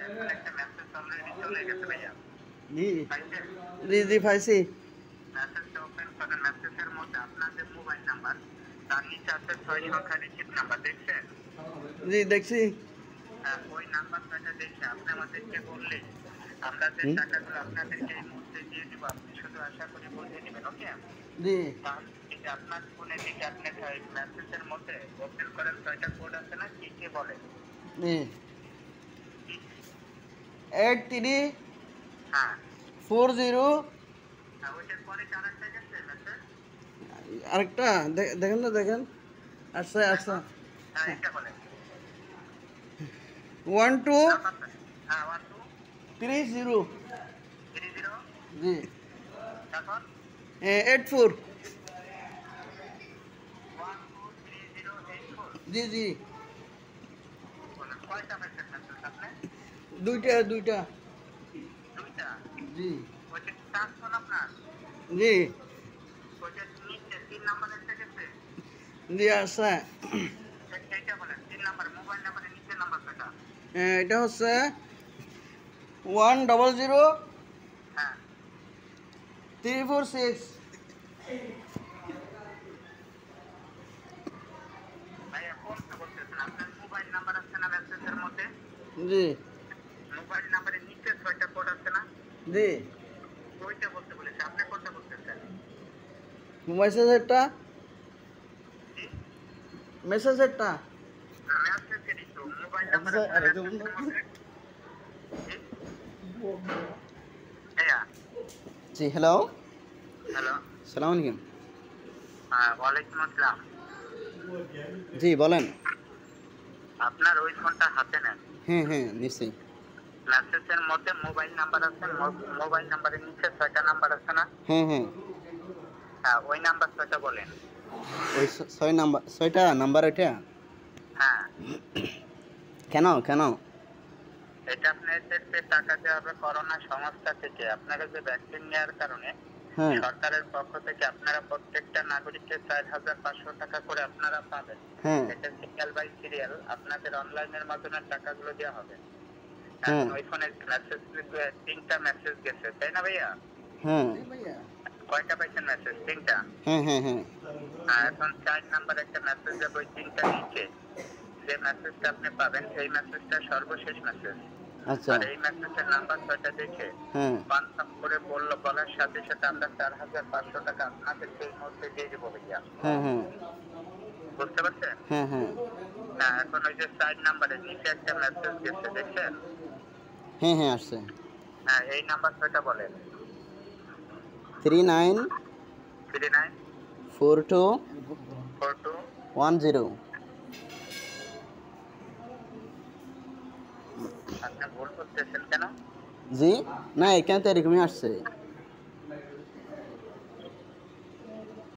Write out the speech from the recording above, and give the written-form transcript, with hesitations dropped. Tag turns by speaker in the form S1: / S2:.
S1: একটা message already চলে গেছে ভাইয়া।
S2: জি
S1: পাইছেন?
S2: জি জি পাইছি।
S1: মেসেজটা ওপেন করেন। মেসেজের মধ্যে আপনার যে মোবাইল নাম্বার তার নিচে আছে 6 সংখ্যার রিসিপ্ট নাম্বার, দেখছেন?
S2: জি দেখছি।
S1: ওই নাম্বার ছয়টা দেখে আপনি আমাদেরকে বললে আমরা যে
S2: হুম,
S1: টাকাগুলো আপনাদেরকে এই মুহূর্তে দিয়ে দিব, আপনি শুধু আশা করি বুঝে নেবেন, ওকে?
S2: জি
S1: তাহলে এই যে আপনার ফোনে দিকে আপনি মেসেজের মধ্যে ওপেন করেন 6টা কোড আছে না, কি কি বলে?
S2: জি
S1: কি?
S2: 8340।
S1: হ্যাঁ, ওইটার পরে কি আরেকটা গেছে মেসেজ?
S2: আরেকটা দেখেন না, দেখেন। আচ্ছা আচ্ছা।
S1: দেখো, হ্যাঁ এটা বলে
S2: 1230।
S1: নাম্বারটা। হ্যাঁ, 1230।
S2: জি
S1: তারপর
S2: 84।
S1: 123084।
S2: জি জি
S1: বলেন কয়টা মেসেজ আপনি?
S2: দুইটা দুইটা।
S1: দুইটা।
S2: জি
S1: ওইটা চার ফোন আপনার?
S2: জি
S1: ওইটা নিচে 3 নাম্বার একটা গেছে,
S2: জি আচ্ছা।
S1: সেইটা বলেন। 3 নাম্বার মোবাইল নাম্বারের নিচে নাম্বার কয়টা?
S2: এটা হচ্ছে 100
S1: হ্যাঁ,
S2: 346।
S1: ভাইয়া কোনটা বলতেছেন? আপনার মোবাইল নাম্বার আছে না মেসেজের মধ্যে?
S2: জি
S1: মোবাইল নাম্বারের নিচে 6টা কোড আছে না,
S2: জি
S1: ওইটা বলতে বলেছে। আপনি কোনটা বলতেছেন?
S2: মেসেজেরটা।
S1: জি,
S2: মেসেজেরটা।
S1: মেসেজেরই তো মোবাইল নাম্বার
S2: আচ্ছা
S1: আছে না
S2: আরে
S1: মেসেজের মধ্যে? জি ভাইয়া।
S2: জি হ্যালো।
S1: হ্যালো।
S2: সালাম আলাইকুম।
S1: হ্যাঁ, ওয়ালাইকুম আসসালাম।
S2: জি বলেন।
S1: আপনার ওই ফোনটা হাতে নেন।
S2: হ্যাঁ হ্যাঁ নিশ্চয়ই।
S1: মেসেজের মধ্যে মোবাইল নাম্বার আছে, মোবাইল নাম্বারের নিচে 6টা নাম্বার আছে না?
S2: হ্যাঁ হ্যাঁ
S1: হ্যাঁ, ওই নাম্বার 6টা বলেন।
S2: ওই 6 নাম্বার, 6টা নাম্বার এটা।
S1: হ্যাঁ,
S2: কেন কেন?
S1: এটা আপনাদেরকে টাকা দেওয়া হবে করোনা সংস্থা থেকে। আপনারা যে ভ্যাকসিন নেওয়ার কারণে
S2: হ্যাঁ
S1: সরকারের পক্ষ থেকে আপনারা প্রত্যেকটা নাগরিককে 4,500 টাকা করে আপনারা পাবেন।
S2: হ্যাঁ
S1: এটা সিরিয়াল বাই সিরিয়াল আপনাদের অনলাইনের মাধ্যমে টাকাগুলো দেওয়া হবে। এখন
S2: হ্যাঁ
S1: ওই ফোনে মেসেজ 3টা মেসেজ গেছে, তাই না ভাইয়া?
S2: হ্যাঁ
S1: কয়টা পাইছেন মেসেজ? 3টা।
S2: হ্যাঁ হ্যাঁ হ্যাঁ
S1: এখন 4 নাম্বার একটা মেসেজ যাবে ওই 3টা নিচে। যে মেসেজটা আপনি পাবেন এই মেসেজটা সর্বশেষ মেসেজ।
S2: আচ্ছা
S1: আর এই মেসেজের নাম্বার 6টা দেখে
S2: হ্যাঁ
S1: কনফার্ম করে বলার সাথে সাথে আমরা 4,500 টাকা আপনাদেরকে এই মুহূর্তে দিয়ে দেবো ভাইয়া।
S2: হ্যাঁ হ্যাঁ
S1: বুঝতে পারছেন?
S2: হ্যাঁ হ্যাঁ
S1: হ্যাঁ, এখন ওই যে 4 নাম্বারের নিচে একটা মেসেজ গেছে, দেখছেন?
S2: হ্যাঁ হ্যাঁ আসছে।
S1: হ্যাঁ, এই নাম্বার 6টা বলেন।
S2: 394210।
S1: 394210। আপনি ভুল করতেছেন কেন?
S2: জি না এখানে তো এরকমই আসছে।